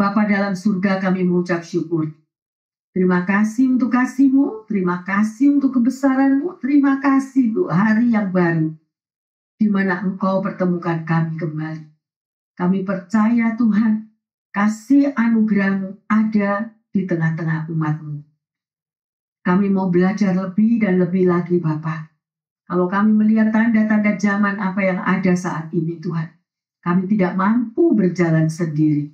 Bapa dalam surga, kami mengucap syukur. Terima kasih untuk kasih-Mu, terima kasih untuk kebesaran-Mu, terima kasih untuk hari yang baru, di mana Engkau pertemukan kami kembali. Kami percaya Tuhan, kasih anugerah-Mu ada di tengah-tengah umat-Mu. Kami mau belajar lebih dan lebih lagi Bapa. Kalau kami melihat tanda-tanda zaman apa yang ada saat ini Tuhan, kami tidak mampu berjalan sendiri.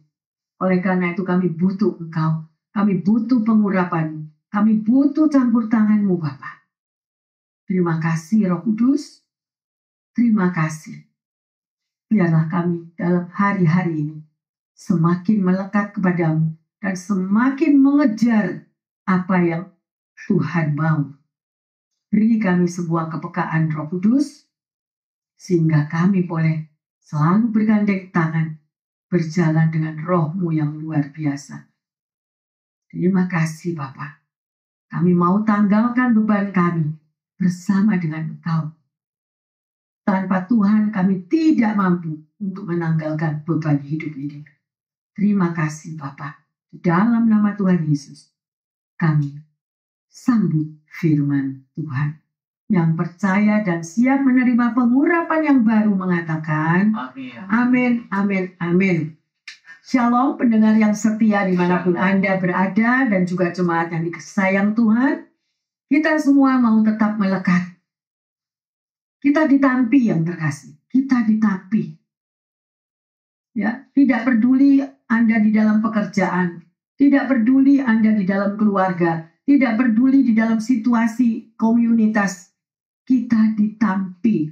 Oleh karena itu kami butuh Engkau. Kami butuh pengurapan. Kami butuh campur tangan-Mu, Bapa. Terima kasih, Roh Kudus. Terima kasih. Biarlah kami dalam hari-hari ini semakin melekat kepada-Mu dan semakin mengejar apa yang Tuhan mau. Beri kami sebuah kepekaan, Roh Kudus, sehingga kami boleh selalu bergandeng tangan, berjalan dengan Roh-Mu yang luar biasa. Terima kasih Bapa. Kami mau tanggalkan beban kami bersama dengan Engkau. Tanpa Tuhan kami tidak mampu untuk menanggalkan beban hidup ini. Terima kasih Bapa. Dalam nama Tuhan Yesus, kami sambut firman Tuhan. Yang percaya dan siap menerima pengurapan yang baru mengatakan, amin, amin, amin, amin. Shalom pendengar yang setia dimanapun Anda berada dan juga jemaat yang disayang Tuhan. Kita semua mau tetap melekat. Kita ditampi yang terkasih. Kita ditampi. Ya, tidak peduli Anda di dalam pekerjaan. Tidak peduli Anda di dalam keluarga. Tidak peduli di dalam situasi komunitas. Kita ditampi.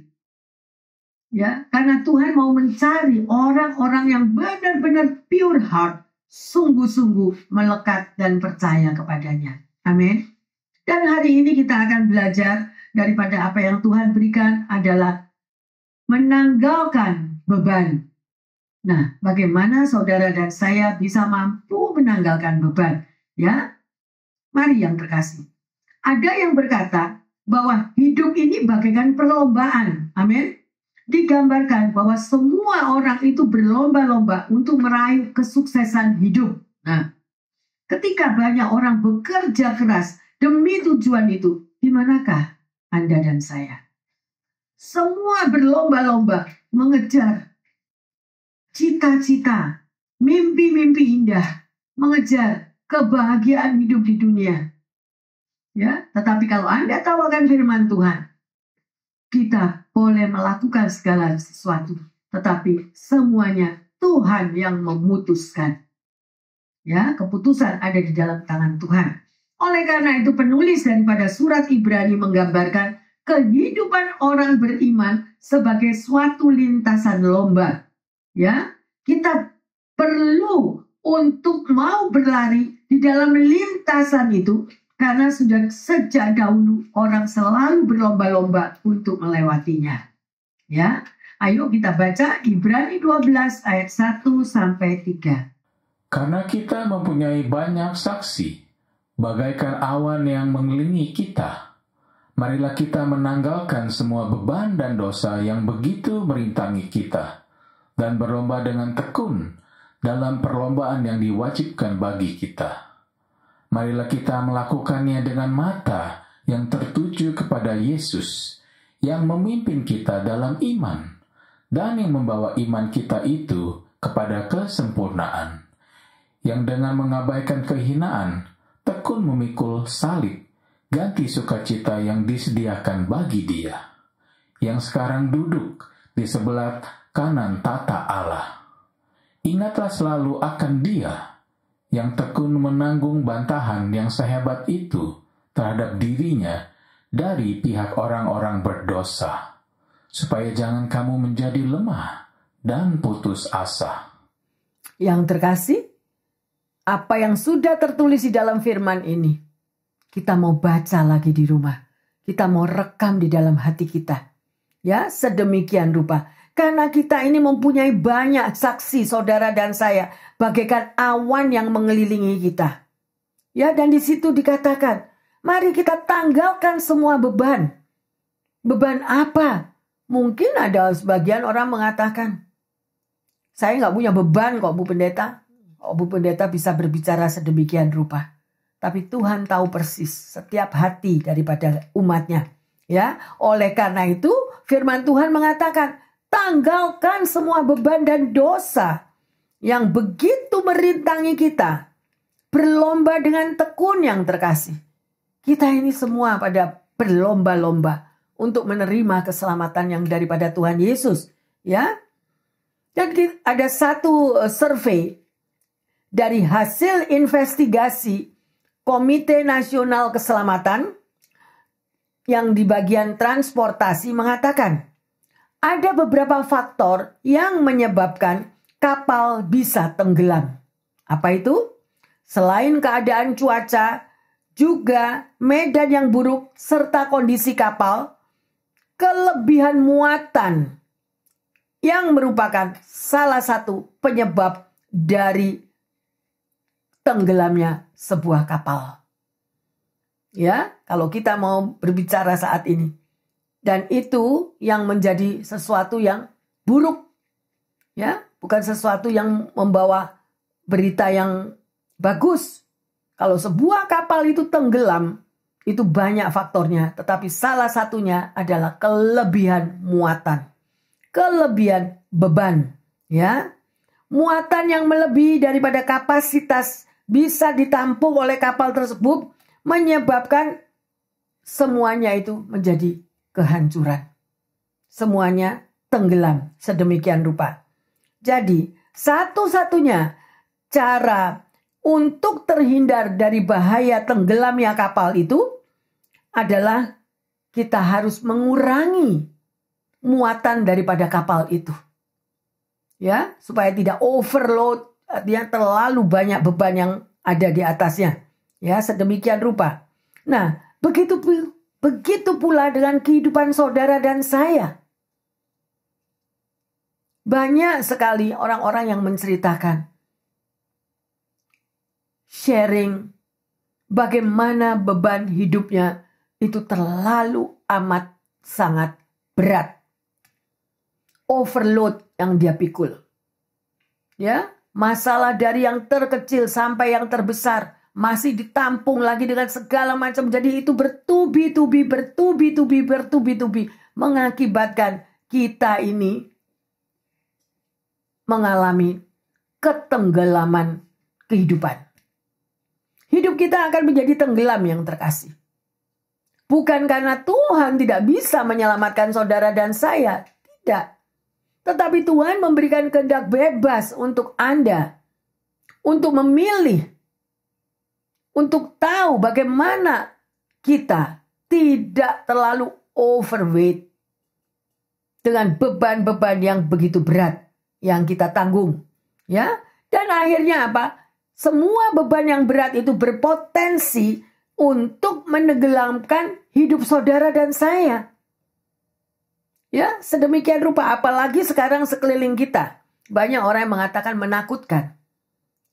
Ya, karena Tuhan mau mencari orang-orang yang benar-benar pure heart, sungguh-sungguh melekat dan percaya kepadanya. Amin. Dan hari ini kita akan belajar daripada apa yang Tuhan berikan adalah menanggalkan beban. Nah, bagaimana saudara dan saya bisa mampu menanggalkan beban? Ya, mari yang terkasih. Ada yang berkata bahwa hidup ini bagaikan perlombaan. Amin. Digambarkan bahwa semua orang itu berlomba-lomba untuk meraih kesuksesan hidup. Nah, ketika banyak orang bekerja keras demi tujuan itu, di manakah Anda dan saya? Semua berlomba-lomba mengejar cita-cita, mimpi-mimpi indah, mengejar kebahagiaan hidup di dunia. Ya, tetapi kalau Anda tahu akan firman Tuhan, kita boleh melakukan segala sesuatu, tetapi semuanya Tuhan yang memutuskan. Ya, keputusan ada di dalam tangan Tuhan. Oleh karena itu penulis daripada surat Ibrani menggambarkan kehidupan orang beriman sebagai suatu lintasan lomba. Ya, kita perlu untuk mau berlari di dalam lintasan itu. Karena sudah sejak dahulu orang selalu berlomba-lomba untuk melewatinya. Ya, ayo kita baca Ibrani 12 ayat 1 sampai 3. Karena kita mempunyai banyak saksi, bagaikan awan yang mengelilingi kita, marilah kita menanggalkan semua beban dan dosa yang begitu merintangi kita, dan berlomba dengan tekun dalam perlombaan yang diwajibkan bagi kita. Marilah kita melakukannya dengan mata yang tertuju kepada Yesus, yang memimpin kita dalam iman, dan yang membawa iman kita itu kepada kesempurnaan, yang dengan mengabaikan kehinaan, tekun memikul salib, ganti sukacita yang disediakan bagi Dia, yang sekarang duduk di sebelah kanan tata Allah. Ingatlah selalu akan Dia, yang tekun menanggung bantahan yang sehebat itu terhadap dirinya dari pihak orang-orang berdosa, supaya jangan kamu menjadi lemah dan putus asa. Yang terkasih, apa yang sudah tertulis di dalam firman ini, kita mau baca lagi di rumah. Kita mau rekam di dalam hati kita. Ya, sedemikian rupa. Karena kita ini mempunyai banyak saksi, saudara dan saya, bagaikan awan yang mengelilingi kita. Ya, dan di situ dikatakan, mari kita tanggalkan semua beban. Beban apa? Mungkin ada sebagian orang mengatakan, saya nggak punya beban kok Bu Pendeta. Bu Pendeta bisa berbicara sedemikian rupa. Tapi Tuhan tahu persis setiap hati daripada umatnya. Ya, oleh karena itu firman Tuhan mengatakan, tanggalkan semua beban dan dosa yang begitu merintangi kita. Berlomba dengan tekun yang terkasih. Kita ini semua pada berlomba-lomba untuk menerima keselamatan yang daripada Tuhan Yesus. Ya, dan ada satu survei dari hasil investigasi Komite Nasional Keselamatan yang di bagian transportasi mengatakan ada beberapa faktor yang menyebabkan kapal bisa tenggelam. Apa itu? Selain keadaan cuaca, juga medan yang buruk serta kondisi kapal, kelebihan muatan yang merupakan salah satu penyebab dari tenggelamnya sebuah kapal. Ya, kalau kita mau berbicara saat ini. Dan itu yang menjadi sesuatu yang buruk. Ya, bukan sesuatu yang membawa berita yang bagus. Kalau sebuah kapal itu tenggelam, itu banyak faktornya. Tetapi salah satunya adalah kelebihan muatan. Kelebihan beban. Ya, muatan yang melebihi daripada kapasitas bisa ditampung oleh kapal tersebut menyebabkan semuanya itu menjadi kehancuran. Semuanya tenggelam sedemikian rupa. Jadi satu-satunya cara untuk terhindar dari bahaya tenggelamnya kapal itu adalah kita harus mengurangi muatan daripada kapal itu. Ya, supaya tidak overload, artinya terlalu banyak beban yang ada di atasnya. Ya, sedemikian rupa. Nah, begitu pula dengan kehidupan saudara dan saya. Banyak sekali orang-orang yang menceritakan, sharing bagaimana beban hidupnya itu terlalu amat sangat berat. Overload yang dia pikul. Ya, masalah dari yang terkecil sampai yang terbesar masih ditampung lagi dengan segala macam. Jadi itu bertubi-tubi mengakibatkan kita ini mengalami ketenggelaman kehidupan. Hidup kita akan menjadi tenggelam yang terkasih. Bukan karena Tuhan tidak bisa menyelamatkan saudara dan saya. Tidak. Tetapi Tuhan memberikan kehendak bebas untuk Anda. Untuk memilih. Untuk tahu bagaimana kita tidak terlalu overweight. Dengan beban-beban yang begitu berat. Yang kita tanggung. Ya. Dan akhirnya apa? Semua beban yang berat itu berpotensi untuk menenggelamkan hidup saudara dan saya. Ya, sedemikian rupa, apalagi sekarang sekeliling kita. Banyak orang yang mengatakan menakutkan.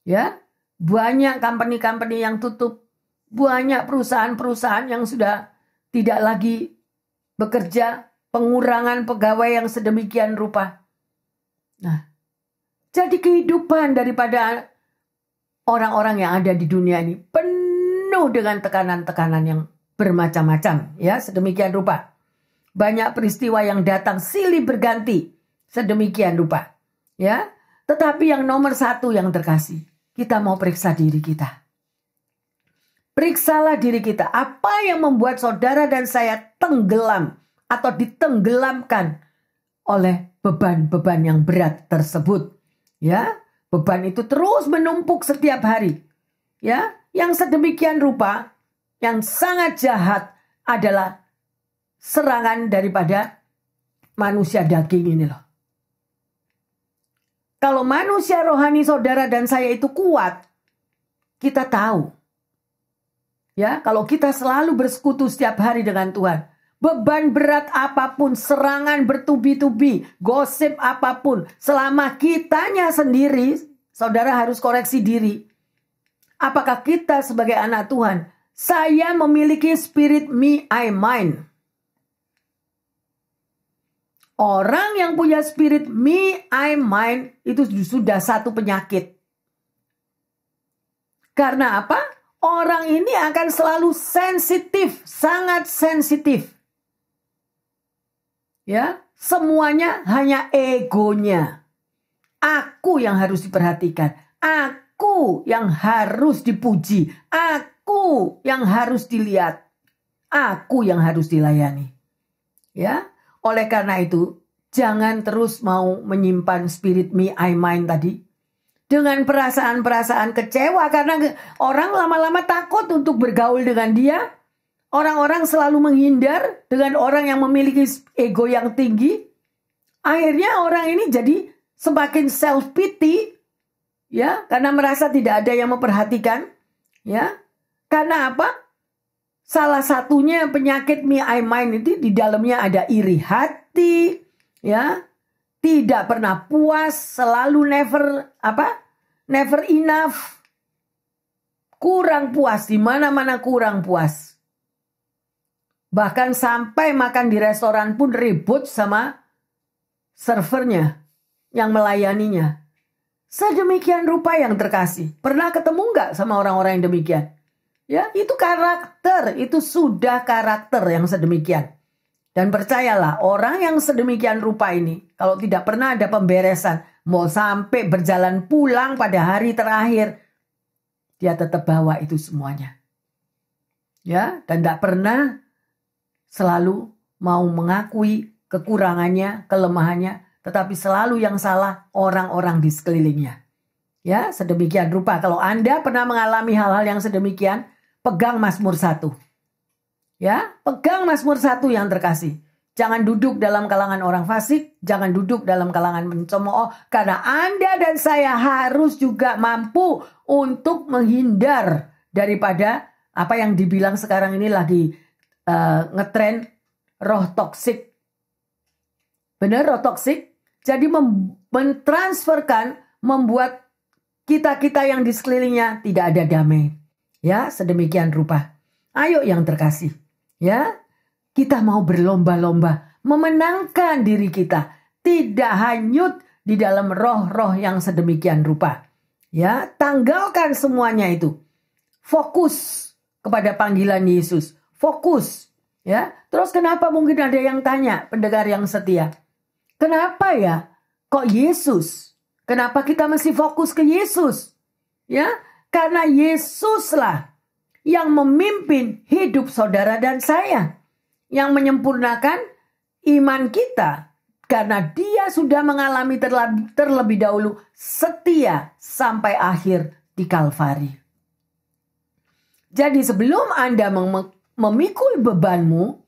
Ya, banyak company-company yang tutup. Banyak perusahaan-perusahaan yang sudah tidak lagi bekerja. Pengurangan pegawai yang sedemikian rupa. Nah, jadi kehidupan daripada orang-orang yang ada di dunia ini penuh dengan tekanan-tekanan yang bermacam-macam. Ya, sedemikian rupa. Banyak peristiwa yang datang silih berganti. Sedemikian rupa. Ya, tetapi yang nomor satu yang terkasih. Kita mau periksa diri kita. Periksalah diri kita. Apa yang membuat saudara dan saya tenggelam. Atau ditenggelamkan oleh beban-beban yang berat tersebut. Ya, beban itu terus menumpuk setiap hari. Ya, yang sedemikian rupa, yang sangat jahat adalah serangan daripada manusia daging ini loh. Kalau manusia rohani saudara dan saya itu kuat, kita tahu. Ya, kalau kita selalu bersekutu setiap hari dengan Tuhan, beban berat apapun, serangan bertubi-tubi, gosip apapun, selama kitanya sendiri, saudara harus koreksi diri. Apakah kita sebagai anak Tuhan, saya memiliki spirit me, I, mine. Orang yang punya spirit me, I, mine itu sudah satu penyakit. Karena apa? Orang ini akan selalu sensitif, sangat sensitif. Ya, semuanya hanya egonya. Aku yang harus diperhatikan, aku yang harus dipuji, aku yang harus dilihat, aku yang harus dilayani. Ya, oleh karena itu, jangan terus mau menyimpan spirit me, I, mine tadi. Dengan perasaan-perasaan kecewa karena orang lama-lama takut untuk bergaul dengan dia. Orang-orang selalu menghindar dengan orang yang memiliki ego yang tinggi. Akhirnya orang ini jadi semakin self pity, ya, karena merasa tidak ada yang memperhatikan, ya. Karena apa? Salah satunya penyakit me, I, mine itu di dalamnya ada iri hati, ya. Tidak pernah puas, selalu never enough. Kurang puas, di mana-mana kurang puas. Bahkan sampai makan di restoran pun ribut sama servernya yang melayaninya. Sedemikian rupa yang terkasih. Pernah ketemu nggak sama orang-orang yang demikian? Ya, itu karakter, itu sudah karakter yang sedemikian. Dan percayalah, orang yang sedemikian rupa ini, kalau tidak pernah ada pemberesan, mau sampai berjalan pulang pada hari terakhir, dia tetap bawa itu semuanya. Ya, dan tidak pernah selalu mau mengakui kekurangannya, kelemahannya, tetapi selalu yang salah orang-orang di sekelilingnya. Ya, sedemikian rupa. Kalau Anda pernah mengalami hal-hal yang sedemikian, pegang Mazmur 1. Ya, pegang Mazmur 1 yang terkasih. Jangan duduk dalam kalangan orang fasik, jangan duduk dalam kalangan mencemooh, karena Anda dan saya harus juga mampu untuk menghindar daripada apa yang dibilang sekarang ini lagi ngetren roh toksik. Benar, roh toksik? Jadi mentransferkan, membuat kita-kita yang di sekelilingnya tidak ada damai. Ya, sedemikian rupa. Ayo yang terkasih. Ya, kita mau berlomba-lomba memenangkan diri kita, tidak hanyut di dalam roh-roh yang sedemikian rupa. Ya, tanggalkan semuanya itu. Fokus kepada panggilan Yesus. Fokus. Ya, terus kenapa mungkin ada yang tanya, pendengar yang setia? Kenapa ya? Kok Yesus? Kenapa kita mesti fokus ke Yesus? Ya, karena Yesuslah yang memimpin hidup saudara dan saya, yang menyempurnakan iman kita, karena Dia sudah mengalami terlebih dahulu setia sampai akhir di Kalvari. Jadi sebelum Anda memikul bebanmu,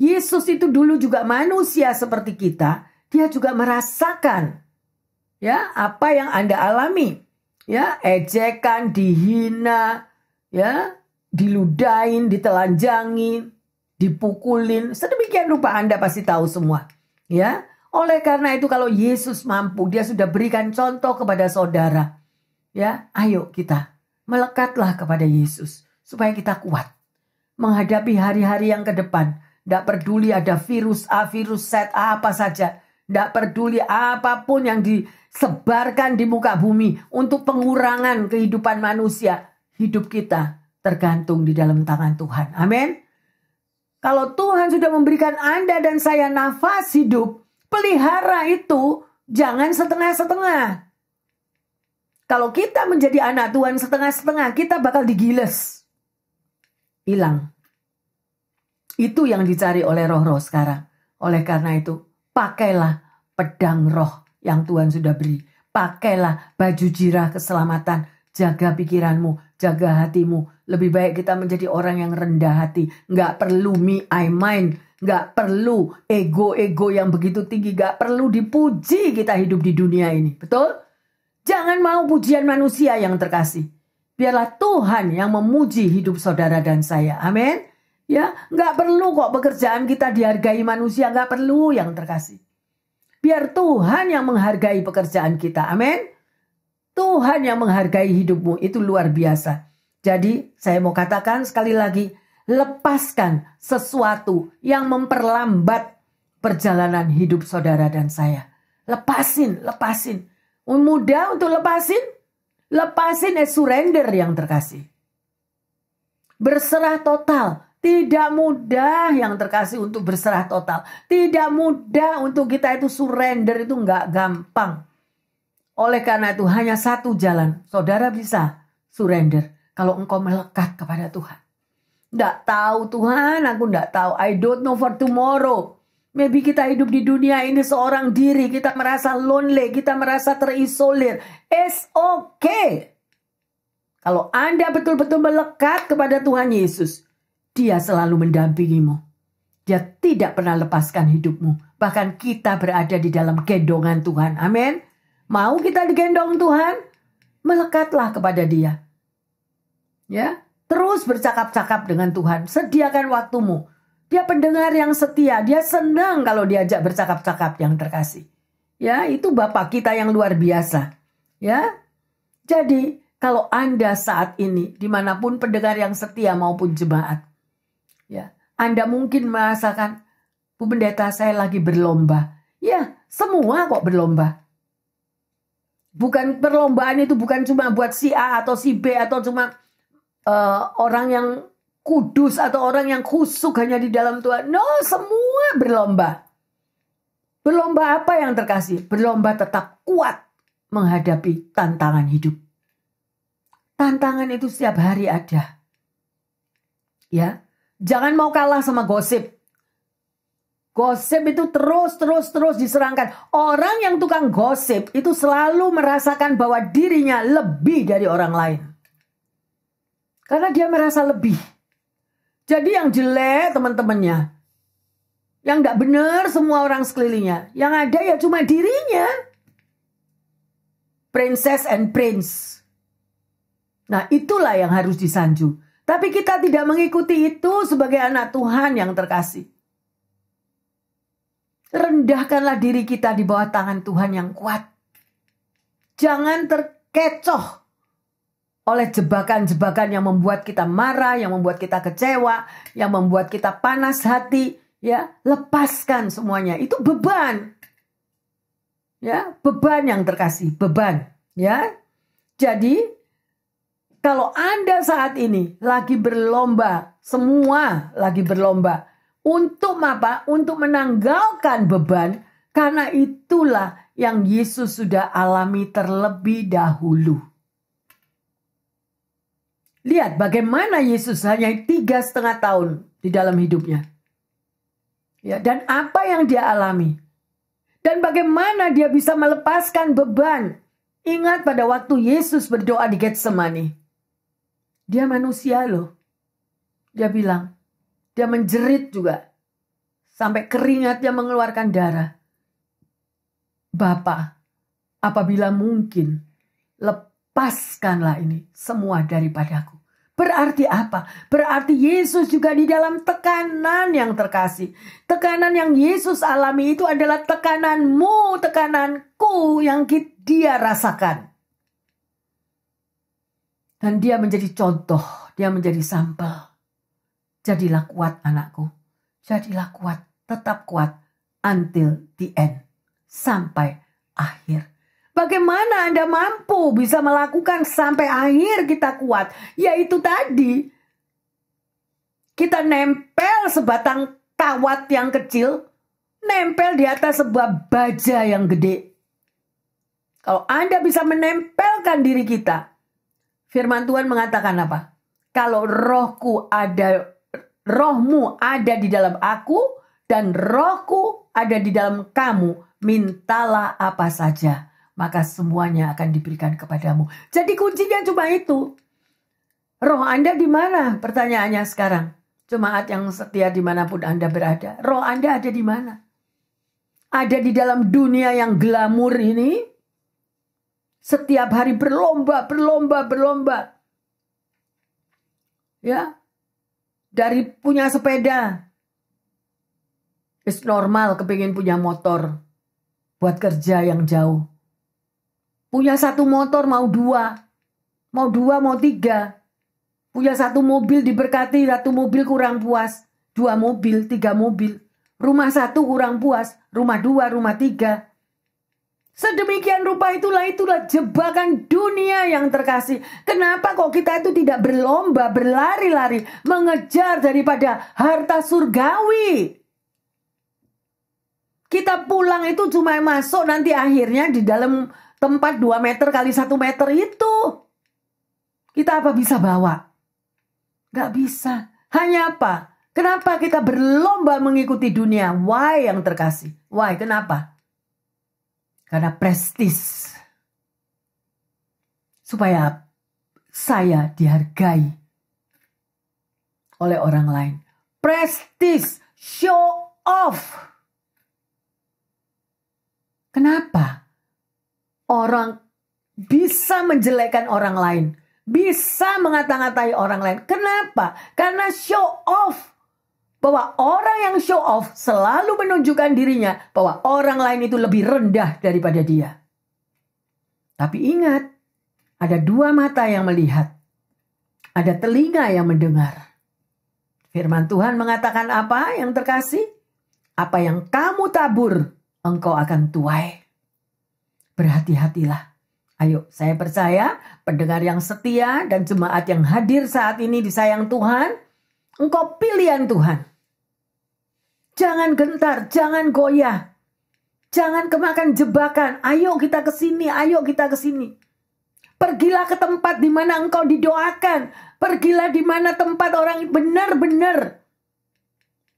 Yesus itu dulu juga manusia seperti kita. Dia juga merasakan, ya, apa yang Anda alami, ya, ejekan, dihina, ya, diludahin, ditelanjangi, dipukulin, sedemikian rupa. Anda pasti tahu semua, ya. Oleh karena itu kalau Yesus mampu, Dia sudah berikan contoh kepada saudara, ya. Ayo kita melekatlah kepada Yesus supaya kita kuat menghadapi hari-hari yang ke depan. Tidak peduli ada virus A, virus Z, apa saja. Tidak peduli apapun yang disebarkan di muka bumi untuk pengurangan kehidupan manusia. Hidup kita tergantung di dalam tangan Tuhan. Amin. Kalau Tuhan sudah memberikan Anda dan saya nafas hidup, pelihara itu jangan setengah-setengah. Kalau kita menjadi anak Tuhan setengah-setengah, kita bakal digiles. Hilang. Itu yang dicari oleh roh-roh sekarang. Oleh karena itu, pakailah pedang roh yang Tuhan sudah beri. Pakailah baju jirah keselamatan. Jaga pikiranmu, jaga hatimu. Lebih baik kita menjadi orang yang rendah hati. Nggak perlu me, I, mine. Nggak perlu ego-ego yang begitu tinggi. Nggak perlu dipuji kita hidup di dunia ini. Betul? Jangan mau pujian manusia yang terkasih. Biarlah Tuhan yang memuji hidup saudara dan saya. Amin. Ya, nggak perlu kok pekerjaan kita dihargai manusia, nggak perlu yang terkasih. Biar Tuhan yang menghargai pekerjaan kita, amin. Tuhan yang menghargai hidupmu, itu luar biasa. Jadi saya mau katakan sekali lagi, lepaskan sesuatu yang memperlambat perjalanan hidup saudara dan saya. Lepasin. Mudah untuk lepasin? Lepasin surrender yang terkasih. Berserah total. Tidak mudah yang terkasih untuk berserah total. Tidak mudah untuk kita itu surrender, itu nggak gampang. Oleh karena itu hanya satu jalan. Saudara bisa surrender kalau engkau melekat kepada Tuhan. Nggak tahu Tuhan, aku nggak tahu. I don't know for tomorrow. Maybe kita hidup di dunia ini seorang diri. Kita merasa lonely, kita merasa terisolir. It's okay. Kalau Anda betul-betul melekat kepada Tuhan Yesus, Dia selalu mendampingimu. Dia tidak pernah lepaskan hidupmu. Bahkan kita berada di dalam gendongan Tuhan. Amin. Mau kita digendong Tuhan? Melekatlah kepada Dia. Ya, terus bercakap-cakap dengan Tuhan. Sediakan waktumu. Dia pendengar yang setia. Dia senang kalau diajak bercakap-cakap yang terkasih. Ya, itu Bapak kita yang luar biasa. Ya. Jadi, kalau Anda saat ini, dimanapun pendengar yang setia maupun jemaat, ya, Anda mungkin merasakan, Bu Pendeta, saya lagi berlomba. Ya, semua kok berlomba. Bukan perlombaan itu bukan cuma buat si A atau si B atau cuma orang yang kudus atau orang yang khusyuk hanya di dalam Tuhan. No, semua berlomba. Berlomba apa yang terkasih? Berlomba tetap kuat menghadapi tantangan hidup. Tantangan itu setiap hari ada. Ya, jangan mau kalah sama gosip. Gosip itu terus diserangkan. Orang yang tukang gosip itu selalu merasakan bahwa dirinya lebih dari orang lain. Karena dia merasa lebih. Jadi yang jelek teman-temannya. Yang gak benar semua orang sekelilingnya. Yang ada ya cuma dirinya. Princess and prince. Nah, itulah yang harus disanjung. Tapi kita tidak mengikuti itu sebagai anak Tuhan yang terkasih. Rendahkanlah diri kita di bawah tangan Tuhan yang kuat. Jangan terkecoh oleh jebakan-jebakan yang membuat kita marah, yang membuat kita kecewa, yang membuat kita panas hati. Ya, lepaskan semuanya. Itu beban. Ya, beban yang terkasih, beban. Ya, jadi kalau Anda saat ini lagi berlomba, semua lagi berlomba. Untuk apa? Untuk menanggalkan beban. Karena itulah yang Yesus sudah alami terlebih dahulu. Lihat bagaimana Yesus hanya 3,5 tahun di dalam hidupnya. Ya, dan apa yang dia alami. Dan bagaimana dia bisa melepaskan beban. Ingat pada waktu Yesus berdoa di Getsemani. Dia manusia loh. Dia bilang, dia menjerit juga. Sampai keringatnya mengeluarkan darah. Bapa, apabila mungkin, lepaskanlah ini semua daripadaku. Berarti apa? Berarti Yesus juga di dalam tekanan yang terkasih. Tekanan yang Yesus alami itu adalah tekananmu, tekananku yang dia rasakan. Dan dia menjadi contoh, dia menjadi sampel. Jadilah kuat anakku, jadilah kuat, tetap kuat until the end, sampai akhir. Bagaimana Anda mampu bisa melakukan sampai akhir kita kuat? Yaitu tadi, kita nempel sebatang kawat yang kecil, nempel di atas sebuah baja yang gede. Kalau Anda bisa menempelkan diri kita, firman Tuhan mengatakan apa? Kalau rohmu ada di dalam aku dan rohku ada di dalam kamu, mintalah apa saja, maka semuanya akan diberikan kepadamu. Jadi kuncinya cuma itu. Roh Anda di mana? Pertanyaannya sekarang. Jemaat yang setia dimanapun Anda berada. Roh Anda ada di mana? Ada di dalam dunia yang glamor ini? Setiap hari berlomba. Ya. Dari punya sepeda. It's normal kepingin punya motor. Buat kerja yang jauh. Punya satu motor mau 2. Mau 2 mau 3. Punya satu mobil diberkati, satu mobil kurang puas. 2 mobil, 3 mobil. Rumah 1 kurang puas. Rumah 2, rumah 3. Sedemikian rupa itulah jebakan dunia yang terkasih. Kenapa kok kita itu tidak berlomba, berlari-lari, mengejar daripada harta surgawi? Kita pulang itu cuma masuk nanti akhirnya di dalam tempat 2 meter kali 1 meter itu. Kita apa bisa bawa? Gak bisa. Hanya apa? Kenapa kita berlomba mengikuti dunia? Why yang terkasih? Why? Kenapa? Karena prestis. Supaya saya dihargai oleh orang lain. Prestis. Show off. Kenapa? Orang bisa menjelekkan orang lain. Bisa mengata-ngatai orang lain. Kenapa? Karena show off. Bahwa orang yang show off selalu menunjukkan dirinya bahwa orang lain itu lebih rendah daripada dia. Tapi ingat, ada 2 mata yang melihat. Ada telinga yang mendengar. Firman Tuhan mengatakan apa yang terkasih? Apa yang kamu tabur, engkau akan tuai. Berhati-hatilah. Ayo, saya percaya pendengar yang setia dan jemaat yang hadir saat ini disayang Tuhan. Engkau pilihan Tuhan. Jangan gentar, jangan goyah. Jangan kemakan jebakan. Ayo kita ke sini, ayo kita ke sini. Pergilah ke tempat di mana engkau didoakan. Pergilah di mana tempat orang benar-benar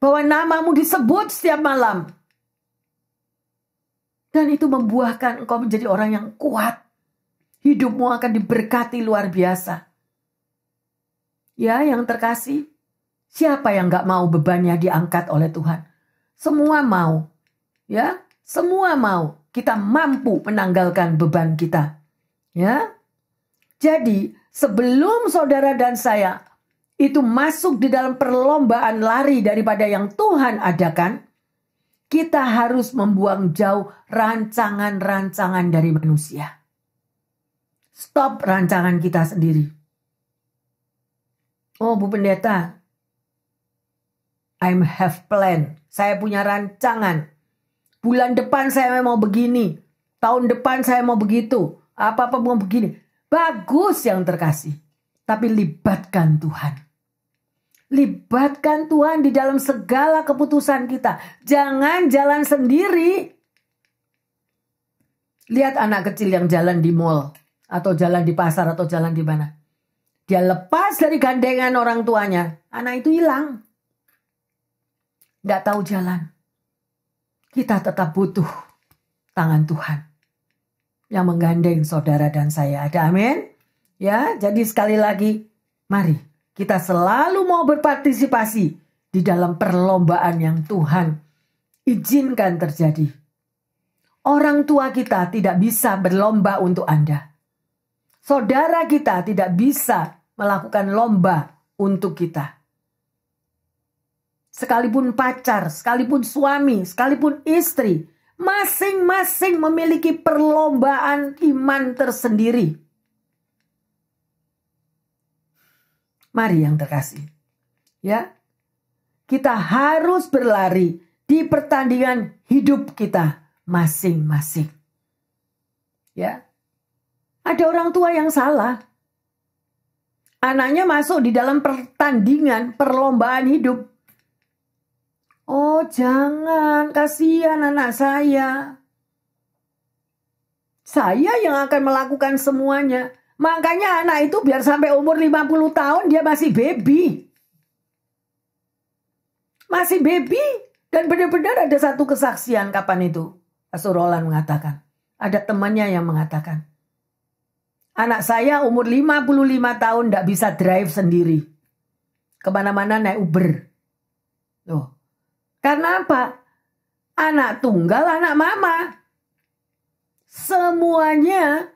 bahwa namamu disebut setiap malam. Dan itu membuahkan engkau menjadi orang yang kuat. Hidupmu akan diberkati luar biasa. Ya, yang terkasih. Siapa yang gak mau bebannya diangkat oleh Tuhan? Semua mau. Ya, semua mau. Kita mampu menanggalkan beban kita. Ya. Jadi, sebelum saudara dan saya itu masuk di dalam perlombaan lari daripada yang Tuhan adakan, kita harus membuang jauh rancangan-rancangan dari manusia. Stop rancangan kita sendiri. Oh, Bu Pendeta, I have plan. Saya punya rancangan. Bulan depan saya mau begini. Tahun depan saya mau begitu. Apa-apa mau begini. Bagus yang terkasih. Tapi libatkan Tuhan. Libatkan Tuhan di dalam segala keputusan kita. Jangan jalan sendiri. Lihat anak kecil yang jalan di mall. Atau jalan di pasar atau jalan di mana. Dia lepas dari gandengan orang tuanya. Anak itu hilang. Nggak tahu jalan. Kita tetap butuh tangan Tuhan. Yang menggandeng saudara dan saya. Ada amin? Ya, jadi sekali lagi. Mari kita selalu mau berpartisipasi di dalam perlombaan yang Tuhan izinkan terjadi. Orang tua kita tidak bisa berlomba untuk Anda. Saudara kita tidak bisa melakukan lomba untuk kita. Sekalipun pacar, sekalipun suami, sekalipun istri, masing-masing memiliki perlombaan iman tersendiri. Mari yang terkasih. Ya. Kita harus berlari di pertandingan hidup kita masing-masing. Ya. Ada orang tua yang salah. Anaknya masuk di dalam pertandingan perlombaan hidup. Oh jangan, kasihan anak saya. Saya yang akan melakukan semuanya. Makanya anak itu biar sampai umur 50 tahun dia masih baby. Masih baby. Dan benar-benar ada satu kesaksian kapan itu. Pastor Roland mengatakan. Ada temannya yang mengatakan. Anak saya umur 55 tahun tidak bisa drive sendiri. Kemana-mana naik Uber. Loh. Karena apa? Anak tunggal, anak mama. Semuanya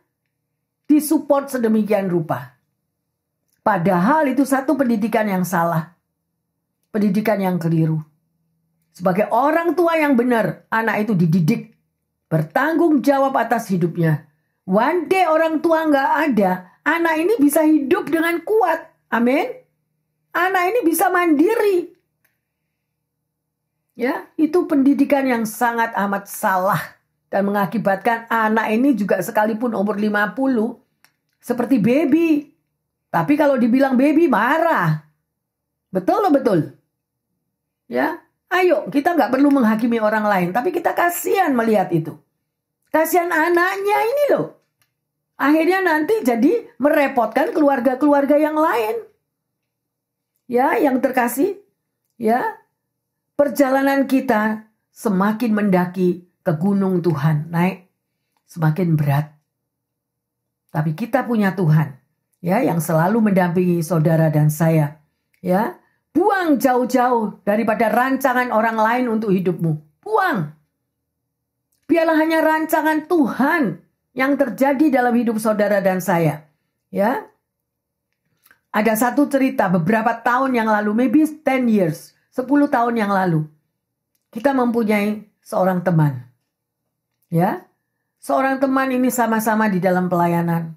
disupport sedemikian rupa. Padahal itu satu pendidikan yang salah. Pendidikan yang keliru. Sebagai orang tua yang benar, anak itu dididik. Bertanggung jawab atas hidupnya. One day orang tua nggak ada, anak ini bisa hidup dengan kuat. Amin. Anak ini bisa mandiri. Ya, itu pendidikan yang sangat amat salah Dan mengakibatkan anak ini juga sekalipun umur 50 seperti baby. Tapi kalau dibilang baby marah. Betul loh, betul. Ya, ayo kita nggak perlu menghakimi orang lain. Tapi kita kasihan melihat itu. Kasihan anaknya ini loh. Akhirnya nanti jadi merepotkan keluarga-keluarga yang lain. Ya, yang terkasih. Ya, perjalanan kita semakin mendaki ke gunung Tuhan, naik semakin berat. Tapi kita punya Tuhan, ya, yang selalu mendampingi saudara dan saya. Ya, buang jauh-jauh daripada rancangan orang lain untuk hidupmu. Buang. Biarlah hanya rancangan Tuhan yang terjadi dalam hidup saudara dan saya. Ya. Ada satu cerita beberapa tahun yang lalu, maybe 10 years, 10 tahun yang lalu. Kita mempunyai seorang teman. Ya, seorang teman ini sama-sama di dalam pelayanan.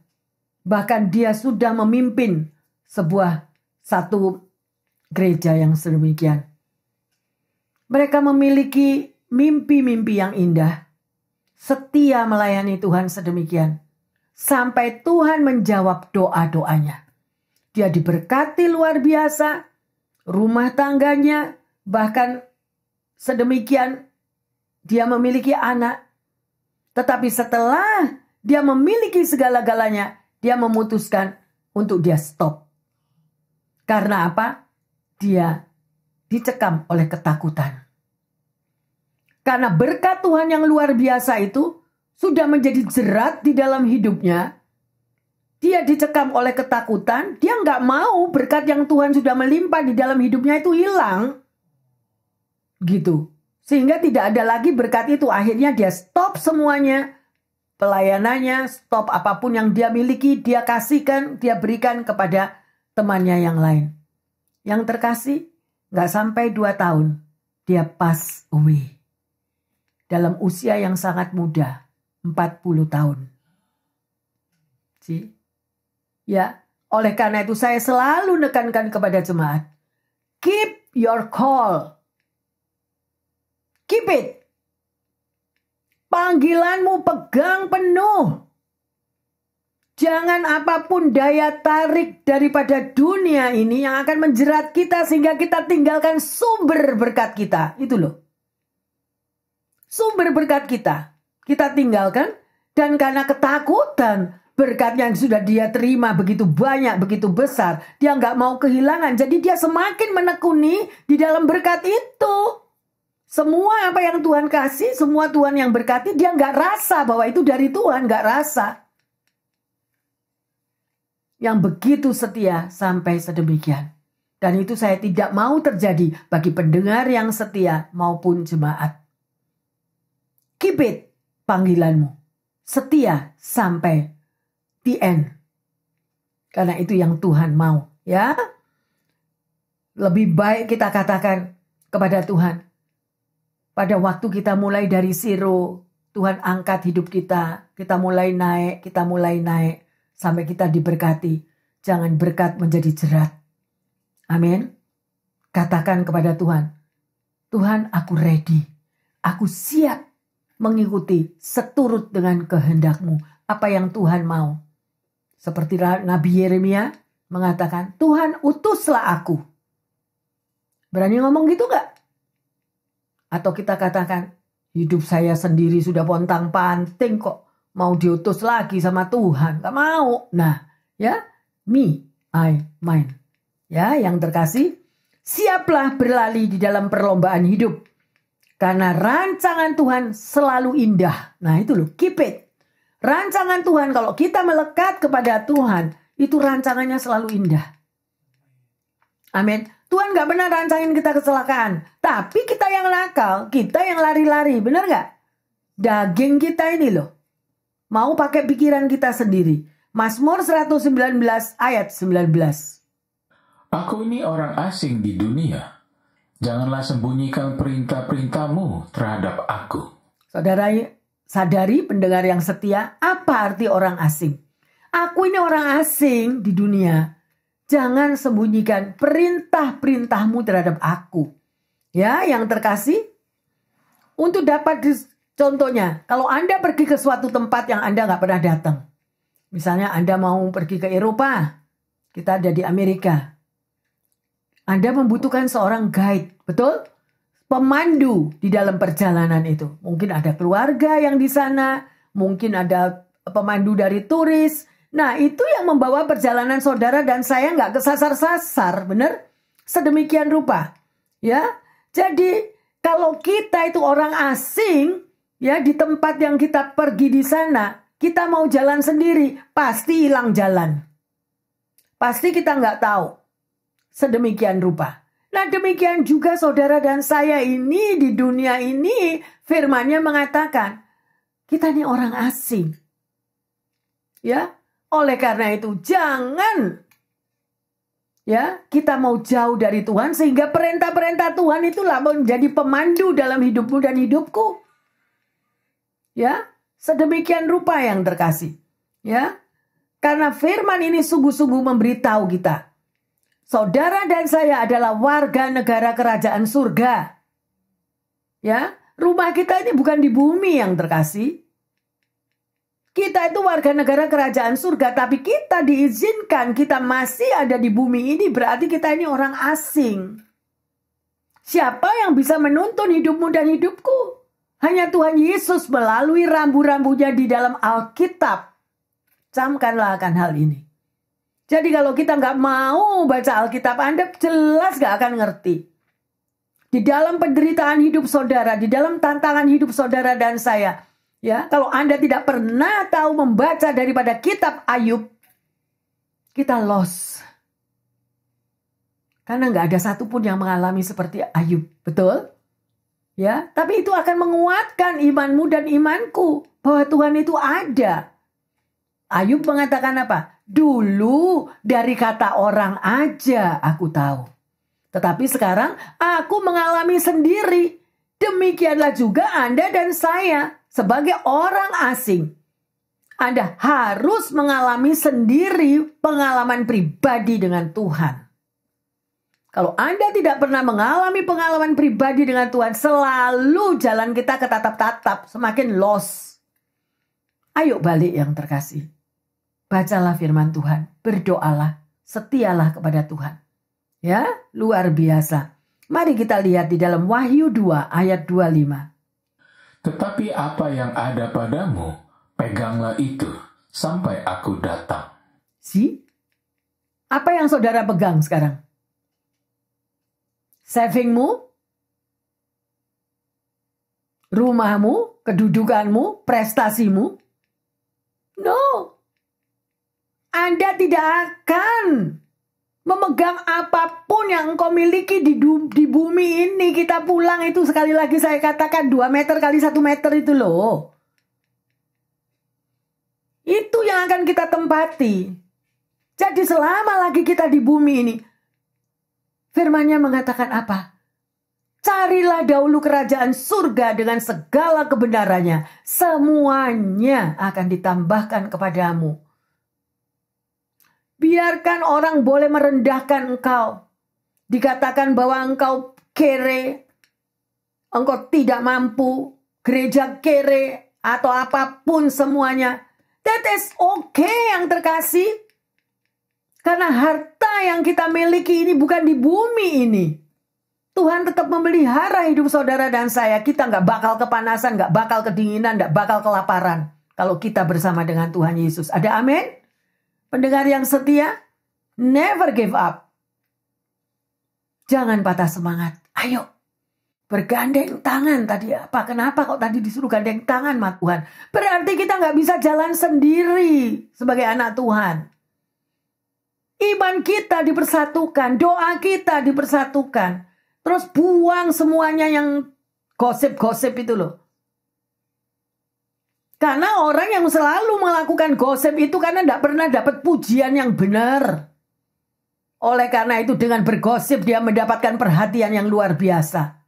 Bahkan dia sudah memimpin satu gereja yang sedemikian. Mereka memiliki mimpi-mimpi yang indah. Setia melayani Tuhan sedemikian. Sampai Tuhan menjawab doa-doanya. Dia diberkati luar biasa. Rumah tangganya bahkan sedemikian. Dia memiliki anak. Tetapi setelah dia memiliki segala-galanya, dia memutuskan untuk dia stop. Karena apa? Dia dicekam oleh ketakutan. Karena berkat Tuhan yang luar biasa itu sudah menjadi jerat di dalam hidupnya. Dia dicekam oleh ketakutan. Dia nggak mau berkat yang Tuhan sudah melimpah di dalam hidupnya itu hilang. Gitu. Sehingga tidak ada lagi berkat itu. Akhirnya dia stop semuanya. Pelayanannya, stop apapun yang dia miliki, dia kasihkan, dia berikan kepada temannya yang lain. Yang terkasih, nggak sampai 2 tahun, dia pass away. Dalam usia yang sangat muda, 40 tahun. Ya, oleh karena itu saya selalu menekankan kepada jemaat. Keep your call. Keep it. Panggilanmu pegang penuh. Jangan apapun daya tarik daripada dunia ini yang akan menjerat kita sehingga kita tinggalkan sumber berkat kita. Itu loh. Sumber berkat kita. Kita tinggalkan dan karena ketakutan berkat yang sudah dia terima begitu banyak, begitu besar. Dia nggak mau kehilangan. Jadi dia semakin menekuni di dalam berkat itu. Semua apa yang Tuhan kasih, semua Tuhan yang berkati, dia nggak rasa bahwa itu dari Tuhan, nggak rasa. Yang begitu setia sampai sedemikian. Dan itu saya tidak mau terjadi bagi pendengar yang setia maupun jemaat. Keep it, panggilanmu. Setia sampai the end. Karena itu yang Tuhan mau, ya. Lebih baik kita katakan kepada Tuhan. Pada waktu kita mulai dari zero, Tuhan angkat hidup kita. Kita mulai naik, sampai kita diberkati. Jangan berkat menjadi jerat. Amin. Katakan kepada Tuhan, Tuhan aku ready. Aku siap mengikuti seturut dengan kehendak-Mu. Apa yang Tuhan mau. Seperti Nabi Yeremia mengatakan, Tuhan utuslah aku. Berani ngomong gitu gak? Atau kita katakan, hidup saya sendiri sudah pontang-panting kok. Mau diutus lagi sama Tuhan. Gak mau. Nah, ya. Me, I, mine. Ya, yang terkasih. Siaplah berlari di dalam perlombaan hidup. Karena rancangan Tuhan selalu indah. Nah, itu loh. Keep it. Rancangan Tuhan, kalau kita melekat kepada Tuhan, itu rancangannya selalu indah. Amin. Tuhan gak pernah rancangin kita kecelakaan. Tapi kita yang nakal, kita yang lari-lari. Benar gak? Daging kita ini loh. Mau pakai pikiran kita sendiri. Mazmur 119 ayat 19. Aku ini orang asing di dunia. Janganlah sembunyikan perintah-perintah-Mu terhadap aku. Saudara, sadari pendengar yang setia, apa arti orang asing? Aku ini orang asing di dunia. Jangan sembunyikan perintah-perintah-Mu terhadap aku. Ya, yang terkasih, untuk dapat Contohnya, kalau Anda pergi ke suatu tempat yang Anda nggak pernah datang. Misalnya Anda mau pergi ke Eropa, kita ada di Amerika. Anda membutuhkan seorang guide, betul? Pemandu di dalam perjalanan itu. Mungkin ada keluarga yang di sana, mungkin ada pemandu dari turis. Nah, itu yang membawa perjalanan saudara dan saya nggak kesasar-sasar, benar? Sedemikian rupa. Ya, jadi kalau kita itu orang asing, ya di tempat yang kita pergi di sana, kita mau jalan sendiri, pasti hilang jalan. Pasti kita nggak tahu. Sedemikian rupa. Nah, demikian juga saudara dan saya ini di dunia ini, firman-Nya mengatakan, kita ini orang asing. Ya, oleh karena itu jangan ya, kita mau jauh dari Tuhan sehingga perintah-perintah Tuhan itulah menjadi pemandu dalam hidupmu dan hidupku. Ya, sedemikian rupa yang terkasih. Ya. Karena firman ini sungguh-sungguh memberitahu kita. Saudara dan saya adalah warga negara kerajaan surga. Ya, rumah kita ini bukan di bumi yang terkasih. Kita itu warga negara kerajaan surga, tapi kita diizinkan kita masih ada di bumi ini, berarti kita ini orang asing. Siapa yang bisa menuntun hidupmu dan hidupku? Hanya Tuhan Yesus melalui rambu-rambunya di dalam Alkitab. Camkanlah akan hal ini. Jadi kalau kita nggak mau baca Alkitab, Anda jelas nggak akan ngerti. Di dalam penderitaan hidup saudara, di dalam tantangan hidup saudara dan saya, ya, kalau Anda tidak pernah tahu membaca daripada kitab Ayub, kita lost. Karena nggak ada satupun yang mengalami seperti Ayub, betul? Ya, tapi itu akan menguatkan imanmu dan imanku bahwa Tuhan itu ada. Ayub mengatakan apa? Dulu dari kata orang aja aku tahu. Tetapi sekarang aku mengalami sendiri. Demikianlah juga Anda dan saya sebagai orang asing. Anda harus mengalami sendiri pengalaman pribadi dengan Tuhan. Kalau Anda tidak pernah mengalami pengalaman pribadi dengan Tuhan, selalu jalan kita ketatap-tatap, semakin lost. Ayo balik yang terkasih. Bacalah firman Tuhan, berdoalah, setialah kepada Tuhan. Ya, luar biasa. Mari kita lihat di dalam Wahyu 2 ayat 25. Tetapi apa yang ada padamu, peganglah itu sampai aku datang. Apa yang saudara pegang sekarang? Savingmu? Rumahmu? Kedudukanmu? Prestasimu? No. Anda tidak akan memegang apapun yang engkau miliki di bumi ini. Kita pulang itu sekali lagi saya katakan 2 meter kali 1 meter itu loh. Itu yang akan kita tempati. Jadi selama lagi kita di bumi ini, firman-Nya mengatakan apa? Carilah dahulu kerajaan surga dengan segala kebenarannya. Semuanya akan ditambahkan kepadamu. Biarkan orang boleh merendahkan engkau. Dikatakan bahwa engkau kere, engkau tidak mampu, gereja kere, atau apapun semuanya. That is okay yang terkasih. Karena harta yang kita miliki ini bukan di bumi ini. Tuhan tetap memelihara hidup saudara dan saya. Kita nggak bakal kepanasan, nggak bakal kedinginan, nggak bakal kelaparan. Kalau kita bersama dengan Tuhan Yesus. Ada amin? Pendengar yang setia, never give up. Jangan patah semangat. Ayo, bergandeng tangan tadi apa? Kenapa kok tadi disuruh gandeng tangan sama Tuhan? Berarti kita nggak bisa jalan sendiri sebagai anak Tuhan. Iman kita dipersatukan, doa kita dipersatukan. Terus buang semuanya yang gosip-gosip itu loh. Karena orang yang selalu melakukan gosip itu karena tidak pernah dapat pujian yang benar. Oleh karena itu dengan bergosip dia mendapatkan perhatian yang luar biasa.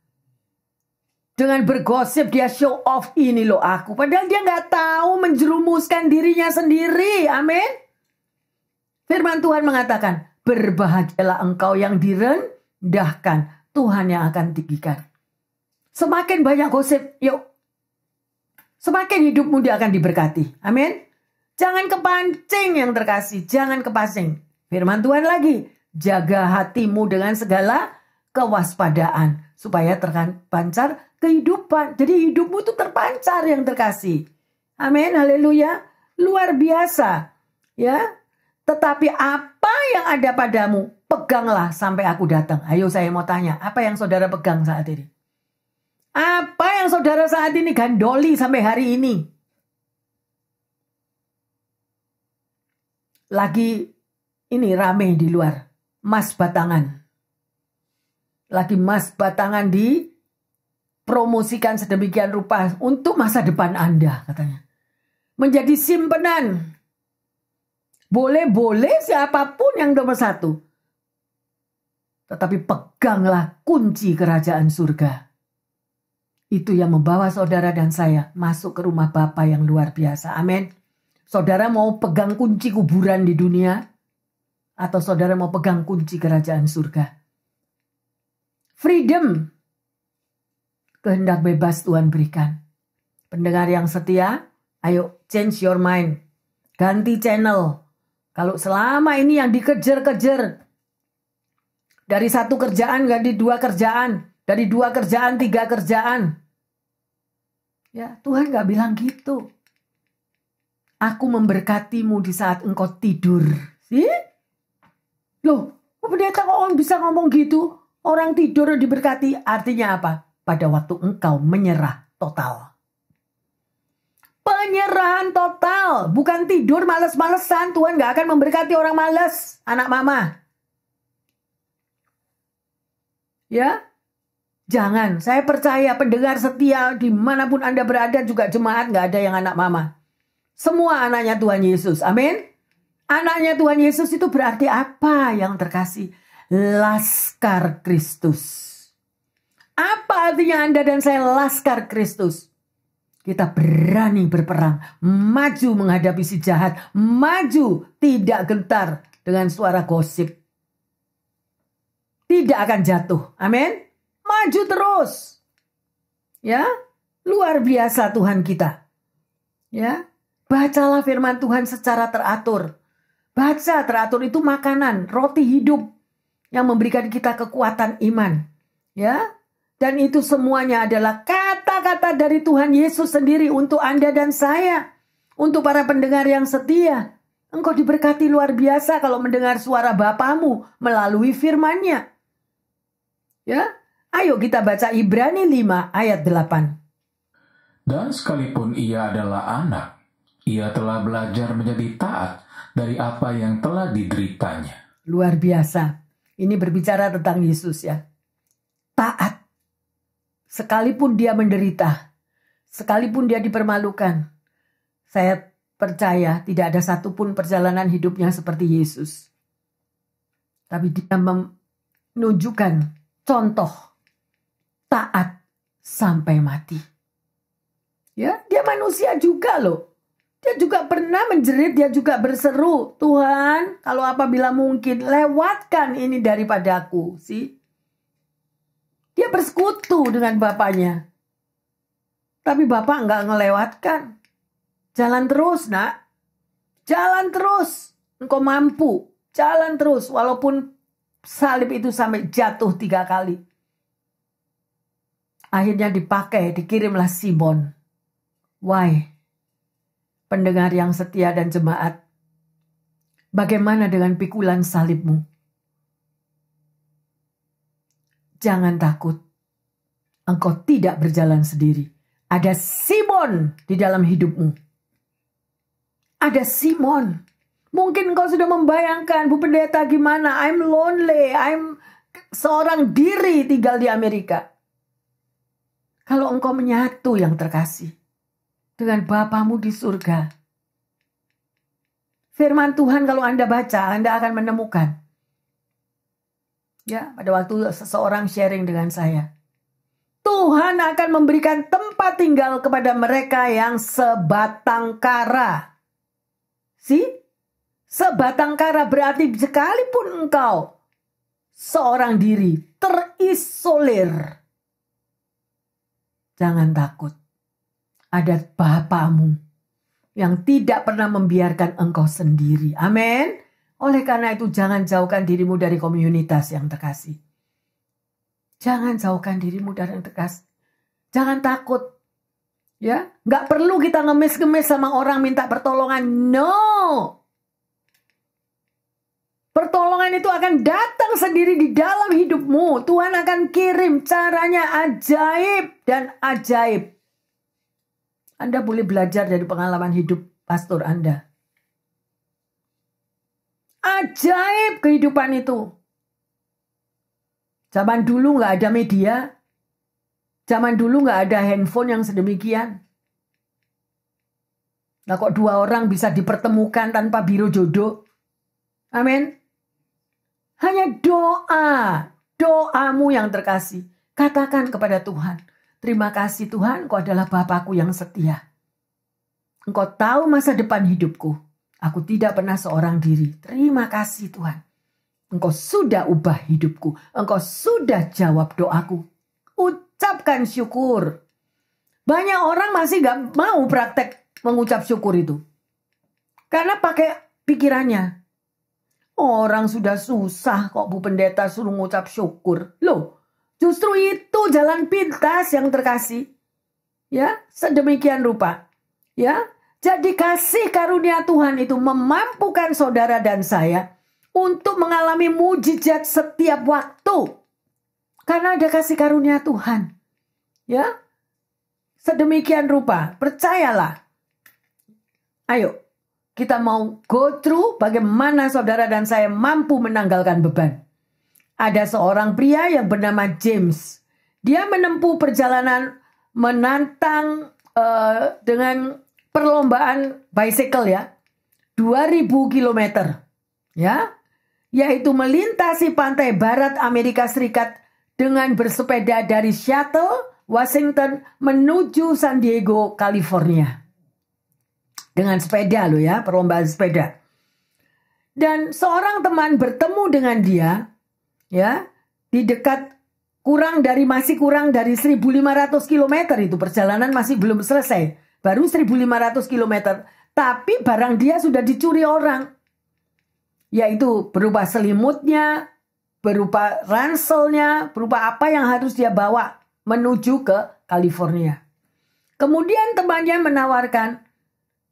Dengan bergosip dia show off, ini loh aku. Padahal dia nggak tahu menjerumuskan dirinya sendiri. Amin. Firman Tuhan mengatakan, berbahagialah engkau yang direndahkan. Tuhan yang akan tinggikan. Semakin banyak gosip, yuk. semakin hidupmu dia akan diberkati. Amin. Jangan kepancing yang terkasih, jangan kepancing. Firman Tuhan lagi, jaga hatimu dengan segala kewaspadaan supaya terpancar kehidupan. Jadi hidupmu itu terpancar yang terkasih. Amin, haleluya. Luar biasa. Ya. Tetapi apa yang ada padamu, peganglah sampai aku datang. Ayo saya mau tanya, apa yang saudara pegang saat ini? Apa yang saudara saat ini gandoli sampai hari ini? Lagi ini rame di luar, emas batangan. Lagi emas batangan dipromosikan sedemikian rupa untuk masa depan Anda, katanya. Menjadi simpenan. Boleh-boleh siapapun yang nomor satu. Tetapi peganglah kunci kerajaan surga. Itu yang membawa saudara dan saya masuk ke rumah Bapa yang luar biasa. Amin. Saudara mau pegang kunci kuburan di dunia? Atau saudara mau pegang kunci kerajaan surga? Freedom. Kehendak bebas Tuhan berikan. Pendengar yang setia, ayo change your mind. Ganti channel. Kalau selama ini yang dikejar-kejar. Dari satu kerjaan ganti dua kerjaan. Dari dua kerjaan, tiga kerjaan. Ya, Tuhan gak bilang gitu. Aku memberkatimu di saat engkau tidur. Sih? Loh, pendeta kok bisa ngomong gitu? Orang tidur diberkati. Artinya apa? Pada waktu engkau menyerah total. Penyerahan total. Bukan tidur males-malesan. Tuhan gak akan memberkati orang males. Anak mama. Ya. Jangan. Saya percaya pendengar setia dimanapun Anda berada juga jemaat gak ada yang anak mama. Semua anaknya Tuhan Yesus. Amin. Anaknya Tuhan Yesus itu berarti apa yang terkasih? Laskar Kristus. Apa artinya Anda dan saya laskar Kristus? Kita berani berperang, maju menghadapi si jahat, maju tidak gentar dengan suara gosip. Tidak akan jatuh. Amin. Maju terus. Ya, luar biasa Tuhan kita. Ya, bacalah firman Tuhan secara teratur. Baca teratur itu makanan, roti hidup yang memberikan kita kekuatan iman. Ya. Dan itu semuanya adalah kata-kata dari Tuhan Yesus sendiri untuk Anda dan saya. Untuk para pendengar yang setia. Engkau diberkati luar biasa kalau mendengar suara Bapamu melalui firman-Nya. Ya, ayo kita baca Ibrani 5 ayat 8. Dan sekalipun ia adalah anak, ia telah belajar menjadi taat dari apa yang telah dideritanya. Luar biasa. Ini berbicara tentang Yesus ya. Taat. Sekalipun dia menderita, sekalipun dia dipermalukan, saya percaya tidak ada satupun perjalanan hidupnya seperti Yesus. Tapi dia menunjukkan contoh taat sampai mati. Ya, dia manusia juga loh. Dia juga pernah menjerit, dia juga berseru, Tuhan, kalau apabila mungkin lewatkan ini daripadaku, sih. Dia bersekutu dengan bapaknya. Tapi bapak enggak ngelewatkan. Jalan terus, nak. Jalan terus. Engkau mampu. Jalan terus. Walaupun salib itu sampai jatuh 3 kali. Akhirnya dipakai, dikirimlah Simon. Why? Pendengar yang setia dan jemaat. Bagaimana dengan pikulan salibmu? Jangan takut. Engkau tidak berjalan sendiri. Ada Simon di dalam hidupmu. Ada Simon. Mungkin engkau sudah membayangkan, Bu Pendeta gimana? I'm lonely. I'm seorang diri tinggal di Amerika. Kalau engkau menyatu yang terkasih dengan Bapamu di surga. Firman Tuhan kalau Anda baca, Anda akan menemukan. Ya, pada waktu seseorang sharing dengan saya. Tuhan akan memberikan tempat tinggal kepada mereka yang sebatang kara. Sebatang kara berarti sekalipun engkau seorang diri terisolir. Jangan takut. ada Bapamu yang tidak pernah membiarkan engkau sendiri. Amin. Oleh karena itu jangan jauhkan dirimu dari komunitas yang terkasih. Jangan jauhkan dirimu dari yang terkasih. Jangan takut. Ya, nggak perlu kita ngemis-ngemis sama orang minta pertolongan. No. Pertolongan itu akan datang sendiri di dalam hidupmu. Tuhan akan kirim, caranya ajaib dan ajaib. Anda boleh belajar dari pengalaman hidup pastor Anda. Ajaib kehidupan itu. Zaman dulu nggak ada media. Zaman dulu nggak ada handphone yang sedemikian. Nah kok dua orang bisa dipertemukan tanpa biro jodoh? Amin. Hanya doamu yang terkasih. Katakan kepada Tuhan, terima kasih Tuhan, Engkau adalah Bapakku yang setia. Engkau tahu masa depan hidupku. Aku tidak pernah seorang diri. Terima kasih Tuhan. Engkau sudah ubah hidupku. Engkau sudah jawab doaku. Ucapkan syukur. Banyak orang masih gak mau praktek mengucap syukur itu. Karena pakai pikirannya. Orang sudah susah kok Bu Pendeta suruh ngucap syukur. Loh, justru itu jalan pintas yang terkasih. Ya, sedemikian rupa. Ya, jadi kasih karunia Tuhan itu memampukan saudara dan saya untuk mengalami mujizat setiap waktu. Karena ada kasih karunia Tuhan. Ya, sedemikian rupa. Percayalah. Ayo. Kita mau go through bagaimana saudara dan saya mampu menanggalkan beban. Ada seorang pria yang bernama James. Dia menempuh perjalanan menantang dengan perlombaan bicycle ya. 2000 km. Ya. Yaitu melintasi pantai barat Amerika Serikat dengan bersepeda dari Seattle, Washington menuju San Diego, California. Dengan sepeda loh ya, perlombaan sepeda. Dan seorang teman bertemu dengan dia, ya, di dekat masih kurang dari 1.500 km itu perjalanan masih belum selesai. Baru 1.500 km. Tapi barang dia sudah dicuri orang. Yaitu berupa selimutnya, berupa ranselnya, berupa apa yang harus dia bawa menuju ke California. Kemudian temannya menawarkan,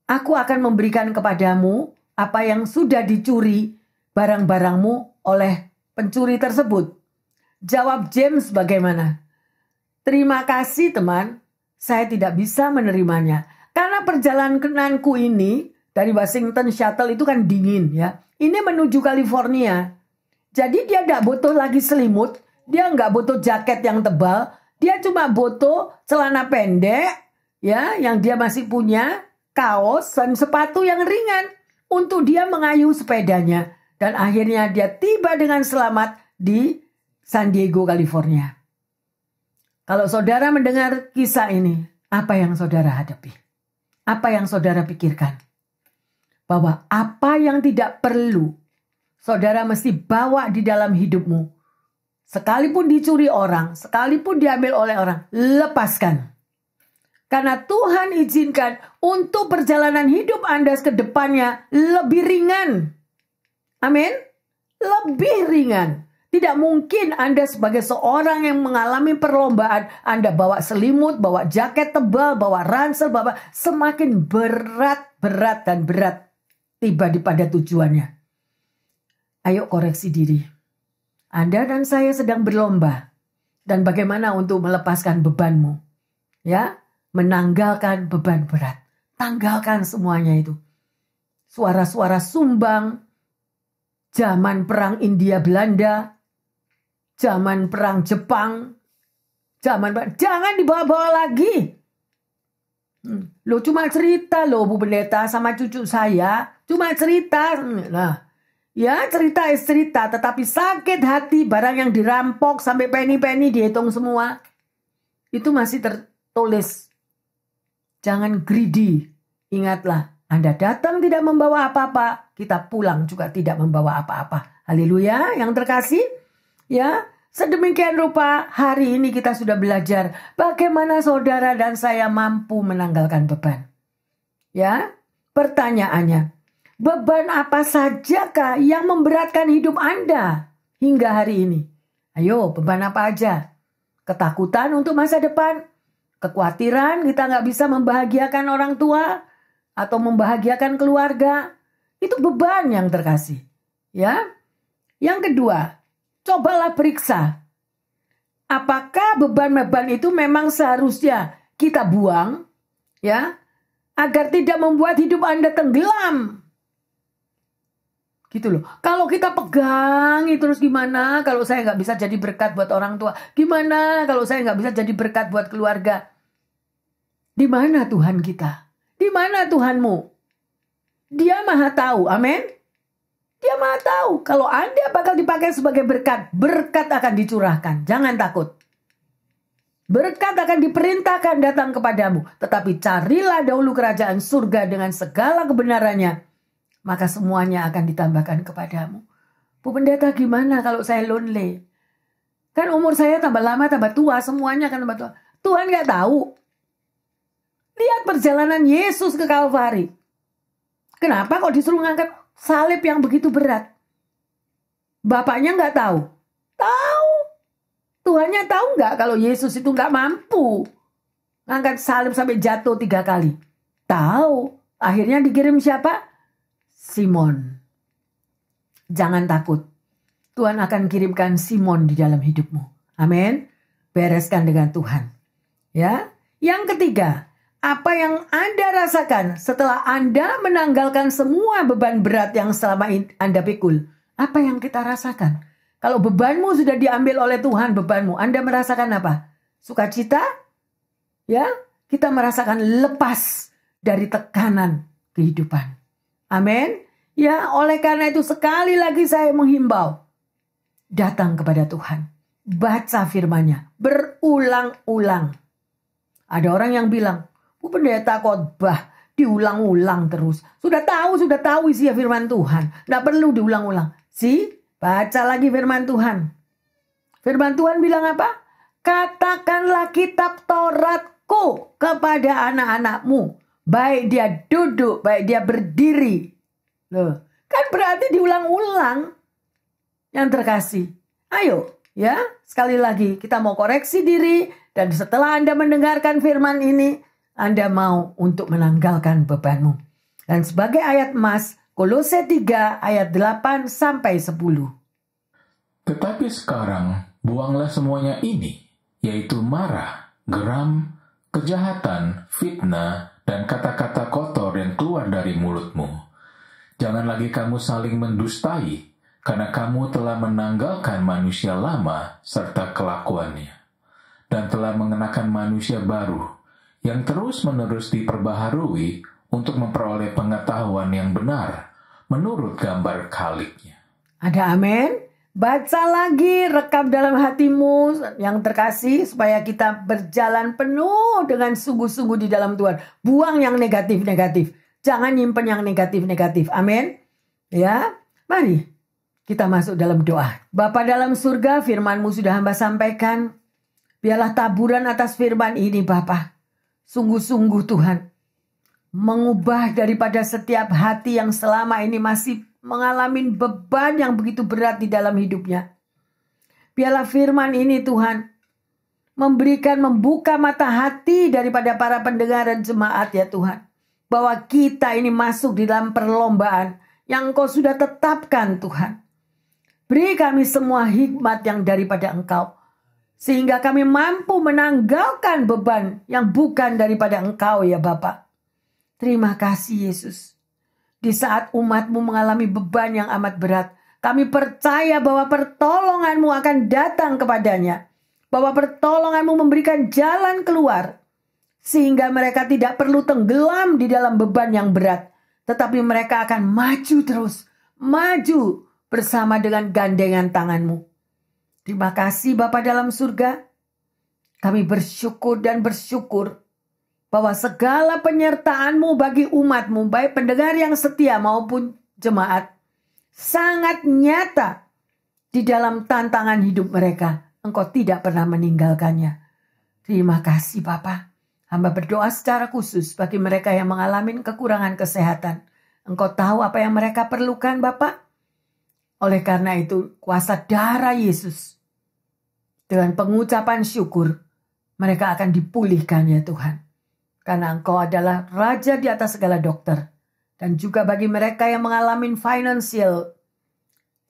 aku akan memberikan kepadamu apa yang sudah dicuri barang-barangmu oleh pencuri tersebut. Jawab James bagaimana? Terima kasih teman, saya tidak bisa menerimanya. Karena perjalananku ini dari Washington Seattle itu kan dingin ya. Ini menuju California. Jadi dia tidak butuh lagi selimut, dia nggak butuh jaket yang tebal, dia cuma butuh celana pendek ya yang dia masih punya, kaos dan sepatu yang ringan untuk dia mengayuh sepedanya. Dan akhirnya dia tiba dengan selamat di San Diego, California. Kalau saudara mendengar kisah ini, apa yang saudara hadapi? Apa yang saudara pikirkan? Bahwa apa yang tidak perlu saudara mesti bawa di dalam hidupmu. Sekalipun dicuri orang, sekalipun diambil oleh orang, lepaskan. Karena Tuhan izinkan untuk perjalanan hidup Anda ke depannya lebih ringan. Amin. Lebih ringan. Tidak mungkin Anda sebagai seorang yang mengalami perlombaan, Anda bawa selimut, bawa jaket tebal, bawa ransel, bawa semakin berat tiba di pada tujuannya. Ayo koreksi diri. Anda dan saya sedang berlomba. Dan bagaimana untuk melepaskan bebanmu. Ya. Menanggalkan beban berat. Tanggalkan semuanya itu. Suara-suara sumbang. Zaman perang India Belanda. Zaman perang Jepang. Jangan dibawa-bawa lagi. Lo cuma cerita lo Bu Pendeta sama cucu saya. Cuma cerita. Nah, ya cerita is cerita. Tetapi sakit hati barang yang dirampok sampai penny-penny dihitung semua. Itu masih tertulis. Jangan greedy. Ingatlah, Anda datang tidak membawa apa-apa, kita pulang juga tidak membawa apa-apa. Haleluya, yang terkasih. Ya, Sedemikian rupa hari ini kita sudah belajar bagaimana saudara dan saya mampu menanggalkan beban. Ya, pertanyaannya, beban apa sajakah yang memberatkan hidup Anda hingga hari ini? Ayo, beban apa aja? Ketakutan untuk masa depan, kekhawatiran kita nggak bisa membahagiakan orang tua atau membahagiakan keluarga, itu beban yang terkasih. Ya, yang kedua, cobalah periksa, apakah beban-beban itu memang seharusnya kita buang, ya, agar tidak membuat hidup Anda tenggelam. Gitu loh. Kalau kita pegang terus gimana kalau saya nggak bisa jadi berkat buat orang tua? Gimana kalau saya nggak bisa jadi berkat buat keluarga? Di mana Tuhan kita? Di mana Tuhanmu? Dia maha tahu, amin. Dia maha tahu kalau Anda bakal dipakai sebagai berkat. Berkat akan dicurahkan, jangan takut. Berkat akan diperintahkan datang kepadamu. Tetapi carilah dahulu kerajaan surga dengan segala kebenarannya. Maka semuanya akan ditambahkan kepadamu. Bu Pendeta, gimana kalau saya lonely? Kan umur saya tambah lama, tambah tua. Semuanya akan tambah tua. Tuhan gak tahu. Lihat perjalanan Yesus ke Kalvari. Kenapa kok disuruh ngangkat salib yang begitu berat? Bapaknya gak tahu. Tahu. Tuhannya tahu nggak kalau Yesus itu nggak mampu ngangkat salib sampai jatuh 3 kali? Tahu. Akhirnya dikirim siapa? Simon. Jangan takut. Tuhan akan kirimkan Simon di dalam hidupmu. Amin. Bereskan dengan Tuhan. Ya. Yang ketiga, apa yang Anda rasakan setelah Anda menanggalkan semua beban berat yang selama Anda pikul? Apa yang kita rasakan? Kalau bebanmu sudah diambil oleh Tuhan, bebanmu, Anda merasakan apa? Sukacita? Ya, kita merasakan lepas dari tekanan kehidupan. Amin. Ya, oleh karena itu sekali lagi saya menghimbau, datang kepada Tuhan. Baca firman-Nya berulang-ulang. Ada orang yang bilang, Bu Pendeta khotbah diulang-ulang terus. Sudah tahu isi firman Tuhan. Tidak perlu diulang-ulang. Baca lagi firman Tuhan. Firman Tuhan bilang apa? Katakanlah kitab Tauratku kepada anak-anakmu. Baik dia duduk, baik dia berdiri. Loh, kan berarti diulang-ulang. Yang terkasih. Ayo, ya, sekali lagi kita mau koreksi diri. Dan setelah Anda mendengarkan firman ini, Anda mau untuk menanggalkan bebanmu. Dan sebagai ayat emas, Kolose 3 ayat 8 sampai 10. Tetapi sekarang buanglah semuanya ini, yaitu marah, geram, kejahatan, fitnah, dan kata-kata kotor yang keluar dari mulutmu. Jangan lagi kamu saling mendustai, karena kamu telah menanggalkan manusia lama serta kelakuannya, dan telah mengenakan manusia baru, yang terus-menerus diperbaharui untuk memperoleh pengetahuan yang benar menurut gambar Khaliknya. Ada amin? Baca lagi, rekam dalam hatimu yang terkasih supaya kita berjalan penuh dengan sungguh-sungguh di dalam Tuhan. Buang yang negatif-negatif. Jangan nyimpen yang negatif-negatif. Amin. Ya, mari kita masuk dalam doa. Bapa dalam surga, firman-Mu sudah hamba sampaikan. Biarlah taburan atas firman ini Bapa. Sungguh-sungguh Tuhan, mengubah daripada setiap hati yang selama ini masih mengalami beban yang begitu berat di dalam hidupnya. Biarlah firman ini Tuhan membuka mata hati daripada para pendengar dan jemaat ya Tuhan. Bahwa kita ini masuk di dalam perlombaan yang Engkau sudah tetapkan Tuhan. Beri kami semua hikmat yang daripada Engkau. Sehingga kami mampu menanggalkan beban yang bukan daripada Engkau ya Bapa. Terima kasih Yesus. Di saat umat-Mu mengalami beban yang amat berat, kami percaya bahwa pertolongan-Mu akan datang kepadanya. Bahwa pertolongan-Mu memberikan jalan keluar. Sehingga mereka tidak perlu tenggelam di dalam beban yang berat. Tetapi mereka akan maju terus. Maju bersama dengan gandengan tangan-Mu. Terima kasih Bapa dalam surga. Kami bersyukur dan bersyukur bahwa segala penyertaan-Mu bagi umat-Mu, baik pendengar yang setia maupun jemaat, sangat nyata di dalam tantangan hidup mereka. Engkau tidak pernah meninggalkannya. Terima kasih Bapa. Hamba berdoa secara khusus bagi mereka yang mengalami kekurangan kesehatan. Engkau tahu apa yang mereka perlukan Bapa. Oleh karena itu, kuasa darah Yesus, dengan pengucapan syukur, mereka akan dipulihkan ya Tuhan. Karena Engkau adalah Raja di atas segala dokter. Dan juga bagi mereka yang mengalami financial,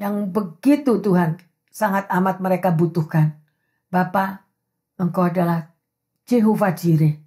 yang begitu Tuhan, sangat amat mereka butuhkan. Bapa, Engkau adalah Jehovah Jireh.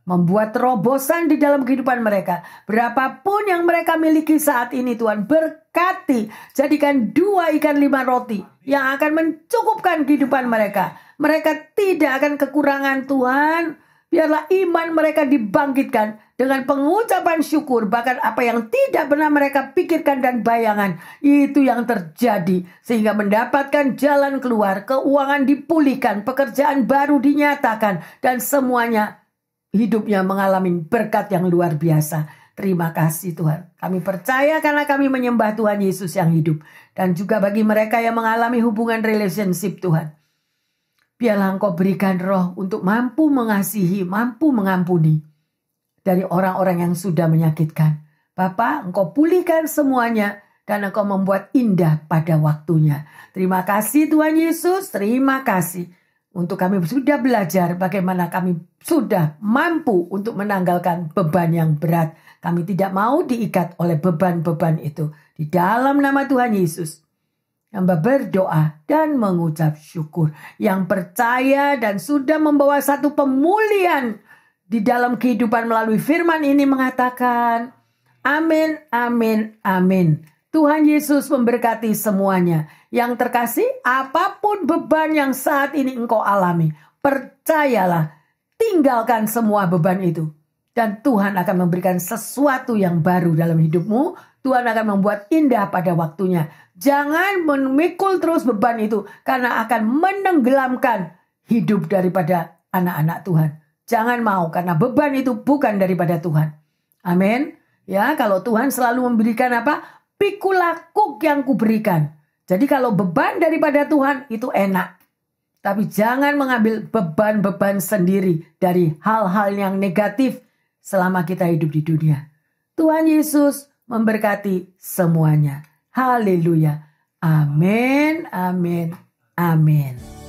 Membuat terobosan di dalam kehidupan mereka. Berapapun yang mereka miliki saat ini Tuhan, berkati. Jadikan 2 ikan 5 roti yang akan mencukupkan kehidupan mereka. Mereka tidak akan kekurangan Tuhan. Biarlah iman mereka dibangkitkan dengan pengucapan syukur. Bahkan apa yang tidak pernah mereka pikirkan dan bayangan, itu yang terjadi. Sehingga mendapatkan jalan keluar, keuangan dipulihkan, pekerjaan baru dinyatakan. Dan semuanya hidupnya mengalami berkat yang luar biasa. Terima kasih Tuhan. Kami percaya karena kami menyembah Tuhan Yesus yang hidup. Dan juga bagi mereka yang mengalami hubungan relationship Tuhan. Biarlah Engkau berikan roh untuk mampu mengasihi, mampu mengampuni dari orang-orang yang sudah menyakitkan. Bapa, Engkau pulihkan semuanya dan Engkau membuat indah pada waktunya. Terima kasih Tuhan Yesus, terima kasih. Untuk kami sudah belajar bagaimana kami sudah mampu untuk menanggalkan beban yang berat. Kami tidak mau diikat oleh beban-beban itu. Di dalam nama Tuhan Yesus, hamba berdoa dan mengucap syukur. Yang percaya dan sudah membawa satu pemulihan di dalam kehidupan melalui firman ini mengatakan, amin, amin, amin. Tuhan Yesus memberkati semuanya. Yang terkasih, apapun beban yang saat ini engkau alami, percayalah, tinggalkan semua beban itu. Dan Tuhan akan memberikan sesuatu yang baru dalam hidupmu. Tuhan akan membuat indah pada waktunya. Jangan memikul terus beban itu, karena akan menenggelamkan hidup daripada anak-anak Tuhan. Jangan mau, karena beban itu bukan daripada Tuhan. Amin. Ya, kalau Tuhan selalu memberikan apa? Pikulah kuk yang kuberikan. Jadi kalau beban daripada Tuhan itu enak. Tapi jangan mengambil beban-beban sendiri dari hal-hal yang negatif selama kita hidup di dunia. Tuhan Yesus memberkati semuanya. Haleluya. Amin, amin, amin.